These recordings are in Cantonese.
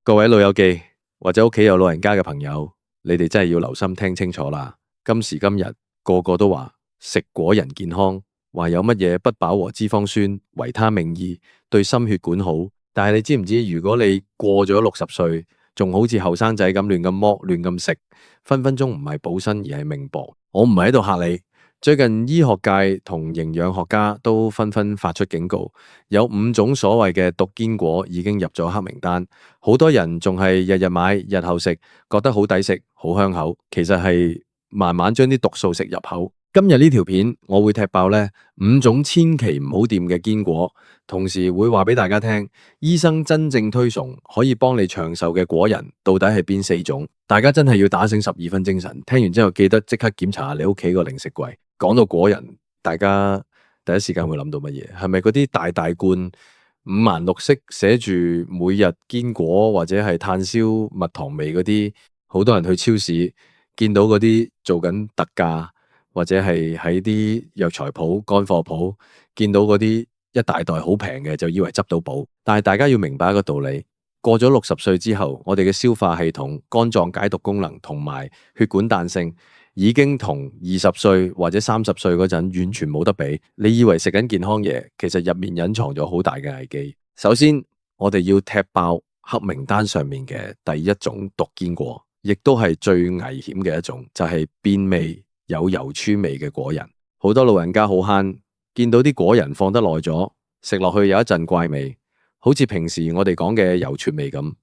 各位老友記或者屋企有老人家嘅朋友，你哋真係要留心聽清楚啦。今時今日個個都話食果仁健康，話有乜嘢不飽和脂肪酸、維他命 E 對心血管好。但係你知唔知，如果你過咗60歲，仲好似後生仔咁亂咁剝、亂咁食，分分鐘唔係補身而係命薄。我唔係喺度嚇你。最近醫學界同營養學家都紛紛發出警告，有5種所謂嘅毒堅果已經入咗黑名單，好多人仲係日日買、日後食，覺得好抵食、好香口，其實係慢慢將啲毒素食入口。今日呢條片我會踢爆呢5種千祈唔好掂嘅堅果，同時會話俾大家聽，醫生真正推崇可以幫你長壽嘅果仁到底係邊4種？大家真係要打醒12分精神，聽完之後記得即刻檢查下你屋企個零食櫃。講到果仁，大家第一時間會諗到乜嘢？係咪嗰啲大大罐五顏六色寫住每日堅果或者係炭燒蜜糖味嗰啲？好多人去超市見到嗰啲做緊特價，或者係喺啲藥材鋪、乾貨鋪見到嗰啲一大袋好平嘅，就以為執到寶。但係大家要明白一個道理，過咗60歲之後，我哋嘅消化系統、肝臟解毒功能同埋血管彈性，已經同20歲或者30歲嗰陣完全冇得比。你以為食緊健康嘢，其實入面隱藏咗好大嘅危機。首先，我哋要踢爆黑名單上面嘅第一種毒堅果，亦都係最危險嘅一種，就係變味有油村味嘅果仁。好多老人家好慳，見到啲果仁放得耐咗，食落去有一陣怪味，好似平時我哋講嘅油醋味咁。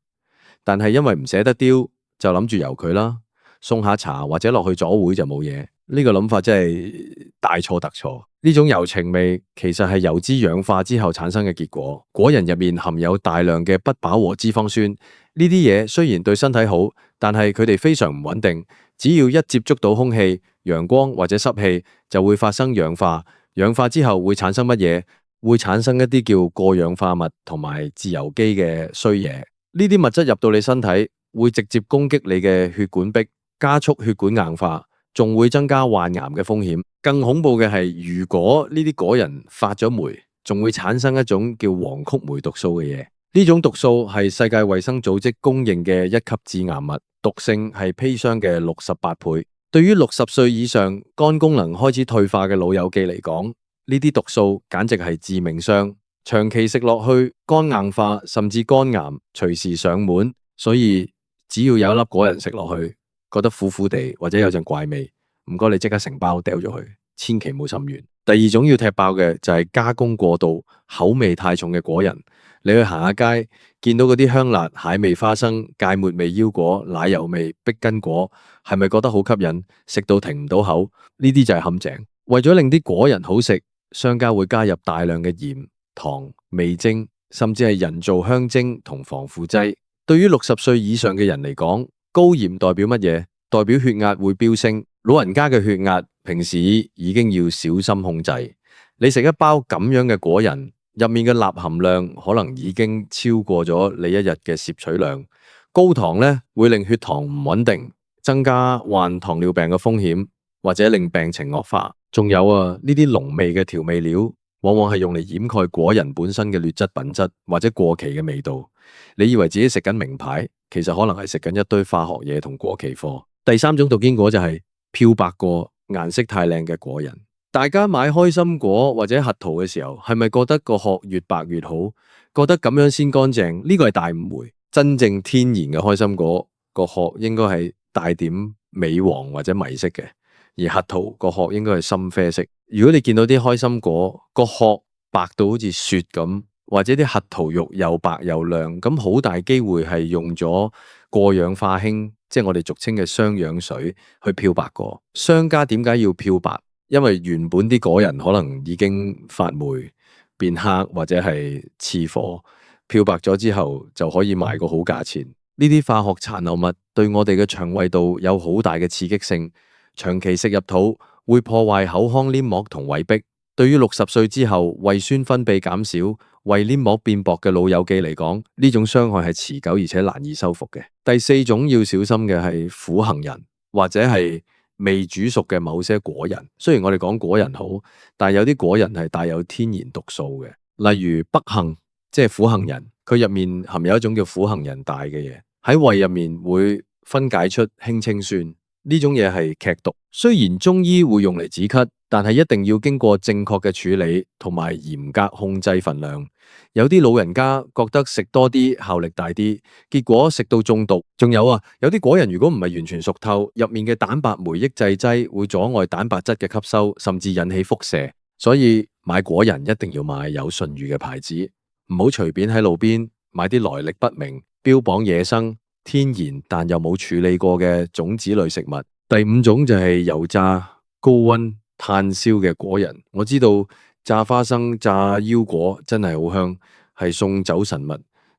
但係因為唔捨得丟，就諗住由佢啦。送下茶或者落去左會就冇嘢，呢個諗法真係大錯特錯。呢種油情味其實係油脂氧化之後產生嘅結果。果仁入面含有大量嘅不飽和脂肪酸，呢啲嘢雖然對身體好，但係佢哋非常唔穩定。只要一接觸到空氣、陽光或者濕氣，就會發生氧化。氧化之後會產生乜嘢？會產生一啲叫過氧化物同埋自由基嘅衰嘢。呢啲物質入到你身體，會直接攻擊你嘅血管壁，加速血管硬化，仲會增加患癌嘅風險。更恐怖嘅係，如果呢啲果仁發咗霉，仲會產生一種叫黃曲霉毒素嘅嘢。呢種毒素係世界衛生組織公認嘅1級致癌物，毒性係砒霜嘅68倍。對於60歲以上肝功能開始退化嘅老友記嚟講，呢啲毒素簡直係致命傷，長期食落去，肝硬化甚至肝癌隨時上門。所以只要有一粒果仁食落去，覺得苦苦地或者有陣怪味，唔該你即刻成包掉咗佢，千祈唔好心軟。第二種要踢爆嘅就係加工過度、口味太重嘅果仁。你去行下街，見到嗰啲香辣蟹味花生、芥末味腰果、奶油味碧根果，係咪覺得好吸引？食到停唔到口，呢啲就係陷阱。為咗令啲果仁好食，商家會加入大量嘅鹽、糖、味精，甚至係人造香精同防腐劑。對於60歲以上嘅人嚟講，高鹽代表乜嘢？代表血壓會飆升。老人家嘅血壓平時已經要小心控制。你食一包咁樣嘅果仁，入面嘅鈉含量可能已經超過咗你一日嘅攝取量。高糖呢會令血糖唔穩定，增加患糖尿病嘅風險，或者令病情惡化。仲有啊，呢啲濃味嘅調味料，往往係用嚟掩蓋果仁本身嘅劣質品質或者過期嘅味道。你以為自己食緊名牌，其實可能係食緊一堆化學嘢同過期貨。第三種毒堅果就係漂白過、顏色太靚嘅果仁。大家買開心果或者核桃嘅時候，係咪覺得個殼越白越好？覺得咁樣先乾淨？呢個係大誤會。真正天然嘅開心果個殼應該係帶點鎂黃或者米色嘅，而核桃個殼應該係深啡色。如果你見到啲開心果個殼白到好似雪咁，或者啲核桃肉又白又亮，咁好大機會係用咗過氧化氫，即係我哋俗稱嘅雙氧水去漂白過。商家點解要漂白？因為原本啲果仁可能已經發霉、變黑或者係刺火，漂白咗之後就可以賣個好價錢。呢啲化學殘留物對我哋嘅腸胃道有好大嘅刺激性，長期食入肚會破壞口腔黏膜同胃壁。對於60歲之後胃酸分泌減少、胃黏膜變薄嘅老友記嚟講，呢種傷害係持久而且難以修復嘅。第4種要小心嘅係苦杏仁或者係未煮熟嘅某些果仁。雖然我哋講果仁好，但係有啲果仁係帶有天然毒素嘅，例如北杏，即係苦杏仁，佢入面含有一種叫苦杏仁帶嘅嘢，喺胃入面會分解出氫氰酸，呢種嘢係劇毒。雖然中醫會用嚟止咳，但係一定要經過正確嘅處理同埋嚴格控制份量。有啲老人家覺得食多啲效力大啲，結果食到中毒。仲有啊，有啲果仁如果唔係完全熟透，入面嘅蛋白酶抑制劑會阻礙蛋白質嘅吸收，甚至引起輻射。所以買果仁一定要買有信譽嘅牌子，唔好隨便喺路邊買啲來歷不明、標榜野生、天然但又冇處理過嘅種子類食物。第五種就係油炸、高溫炭燒嘅果仁。我知道炸花生、炸腰果真係好香，係送走神物。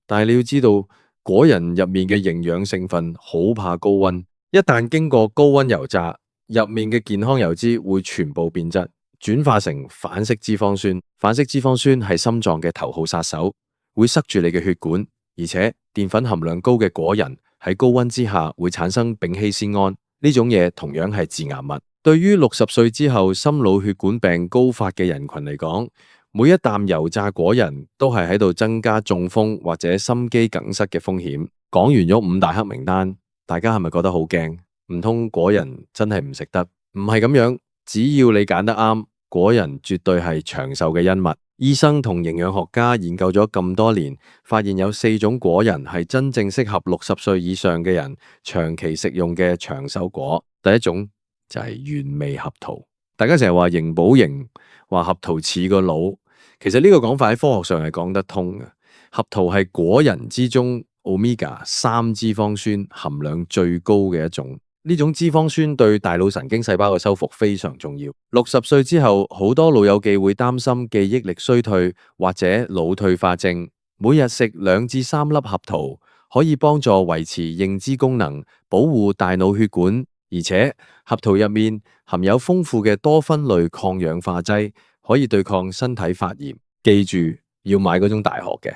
但係你要知道，果仁入面嘅營養成分好怕高溫，一旦經過高溫油炸，入面嘅健康油脂會全部變質，轉化成反式脂肪酸。反式脂肪酸係心臟嘅頭號殺手，會塞住你嘅血管。而且澱粉含量高嘅果仁喺高溫之下會產生丙烯酰胺，呢種嘢同樣係致癌物。對於60歲之後心腦血管病高發嘅人群嚟講，每一啖油炸果仁都係喺度增加中風或者心肌梗塞嘅風險。講完咗5大黑名單，大家係咪覺得好驚？唔通果仁真係唔食得？唔係咁樣，只要你揀得啱，果仁絕對係長壽嘅恩物。醫生同營養學家研究咗咁多年，發現有4種果仁係真正適合60歲以上嘅人長期食用嘅長壽果。第一種就係原味合桃。大家成日話形補形，話合桃似個腦，其實呢個講法喺科學上係講得通嘅。合桃係果仁之中 Omega-3脂肪酸含量最高嘅一種。呢種脂肪酸對大腦神經細胞嘅修復非常重要。60歲之後，好多老友記會擔心記憶力衰退或者腦退化症。每日食2至3粒合桃，可以幫助維持認知功能，保護大腦血管。而且合桃入面含有豐富嘅多酚類抗氧化劑，可以對抗身體發炎。記住要買嗰種大殼嘅，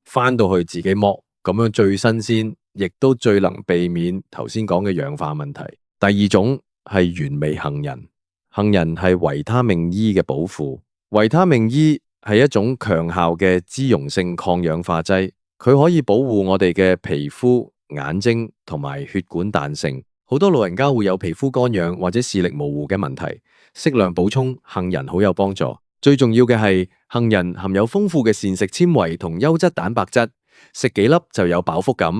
返到去自己剝，咁樣最新鮮，亦都最能避免頭先講嘅氧化問題。第二種係原味杏仁。杏仁係維他命 E 嘅寶庫。維他命 E 係一種強效嘅脂溶性抗氧化劑，佢可以保護我哋嘅皮膚、眼睛同埋血管彈性。好多老人家會有皮膚乾癢或者視力模糊嘅問題，適量補充杏仁好有幫助。最重要嘅係杏仁含有豐富嘅膳食纖維同優質蛋白質，食幾粒就有飽腹感，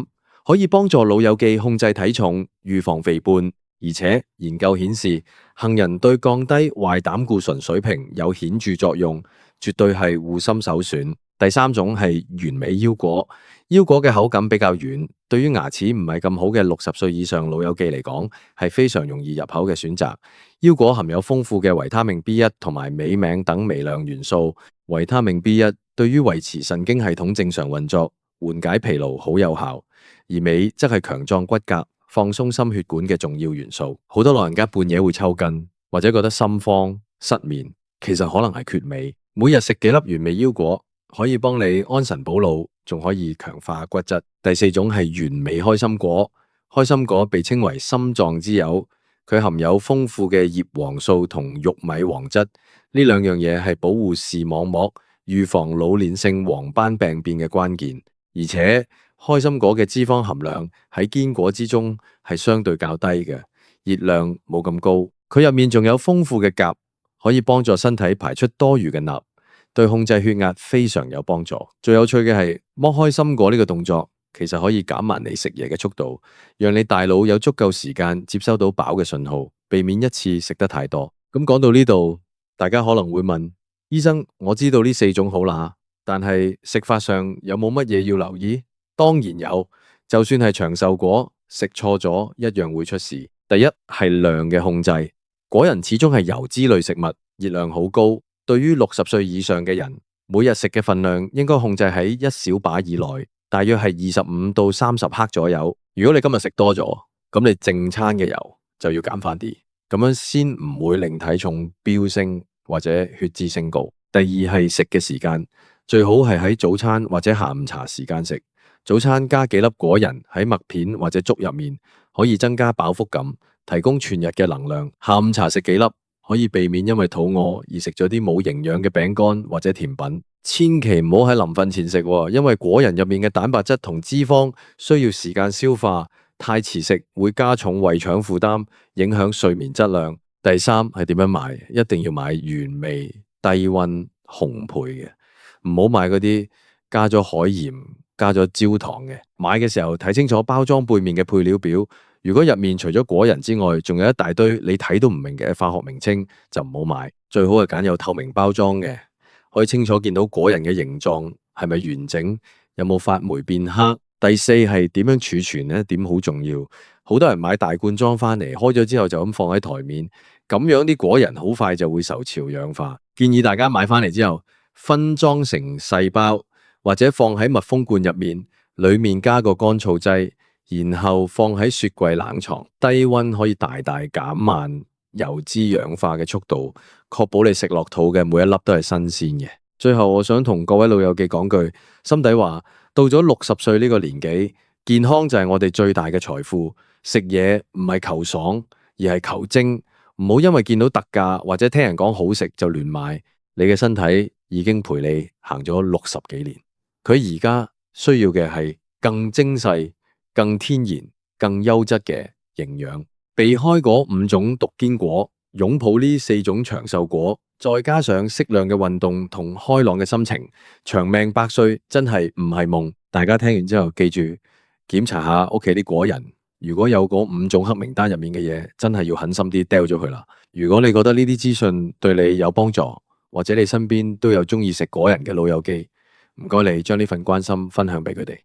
可以幫助老友記控制體重、預防肥胖。而且研究顯示，杏仁對降低壞膽固醇水平有顯著作用，絕對係護心首選。第三種係原味腰果。腰果嘅口感比較軟，對於牙齒唔係咁好嘅60歲以上老友記嚟講，係非常容易入口嘅選擇。腰果含有豐富嘅維他命 B1 同埋鎂、錳等微量元素。維他命 B1 對於維持神經系統正常運作、緩解疲勞好有效，而鎂則係強壯骨骼、放鬆心血管嘅重要元素。好多老人家半夜會抽筋，或者覺得心慌、失眠，其實可能係缺鎂。每日食幾粒原味腰果，可以幫你安神補腦，仲可以強化骨質。第4種係原味開心果。開心果被稱為心臟之友，佢含有豐富嘅葉黃素同玉米黃質，呢兩樣嘢係保護視網膜、預防老年性黃斑病變嘅關鍵。而且開心果嘅脂肪含量喺堅果之中係相對較低嘅，熱量冇咁高。佢入面仲有豐富嘅鉀，可以幫助身體排出多餘嘅鈉，對控制血壓非常有幫助。最有趣嘅係剝開心果呢個動作，其實可以減慢你食嘢嘅速度，讓你大腦有足夠時間接收到飽嘅信號，避免一次食得太多。咁講到呢度，大家可能會問，醫生，我知道呢4種好啦，但係食法上有冇乜嘢要留意？當然有，就算係長壽果，食錯咗一樣會出事。第一係量嘅控制，果仁始終係油脂類食物，熱量好高。對於60歲以上嘅人，每日食嘅份量應該控制喺1小把以內，大約係25到30克左右。如果你今日食多咗，咁你正餐嘅油就要減翻啲，咁樣先唔會令體重飆升或者血脂升高。第二係食嘅時間，最好係喺早餐或者下午茶時間食。早餐加幾粒果仁喺麥片或者粥入面，可以增加飽腹感，提供全日嘅能量。下午茶食幾粒，可以避免因為肚餓而食咗啲冇營養嘅餅乾或者甜品。千祈唔好喺臨瞓前食喎，因為果仁入面嘅蛋白質同脂肪需要時間消化，太遲食會加重胃腸負擔，影響睡眠質量。第三係點樣買？一定要買原味低溫烘焙嘅，唔好買嗰啲加咗海鹽、加咗焦糖嘅。買嘅時候睇清楚包裝背面嘅配料表，如果入面除咗果仁之外，仲有一大堆你睇都唔明嘅化學名稱，就唔好買。最好係揀有透明包裝嘅，可以清楚見到果仁嘅形狀係咪完整，有冇發霉變黑。第四係點樣儲存呢？點好重要。好多人買大罐裝翻嚟，開咗之後就咁放喺台面，咁樣啲果仁好快就會受潮氧化。建議大家買翻嚟之後分裝成細包，或者放喺密封罐入面，裏面加個乾燥劑，然後放喺雪櫃冷藏，低溫可以大大減慢油脂氧化嘅速度，確保你食落肚嘅每一粒都係新鮮嘅。最後我想同各位老友記講句，心底話，到咗60歲呢個年紀，健康就係我哋最大嘅財富。食嘢唔係求爽，而係求精。唔好因為見到特價或者聽人講好食就亂買。你嘅身體已經陪你行咗60幾年，佢而家需要嘅係更精細、更天然、更優質嘅營養。避開嗰5種毒堅果，擁抱呢4種長壽果，再加上適量嘅運動同開朗嘅心情，長命百歲真係唔係夢。大家聽完之後記住檢查下屋企啲果仁，如果有嗰5種黑名單入面嘅嘢，真係要狠心啲掉咗佢啦。如果你覺得呢啲資訊對你有幫助，或者你身邊都有鍾意食果仁嘅老友記，唔該你將呢份關心分享俾佢哋。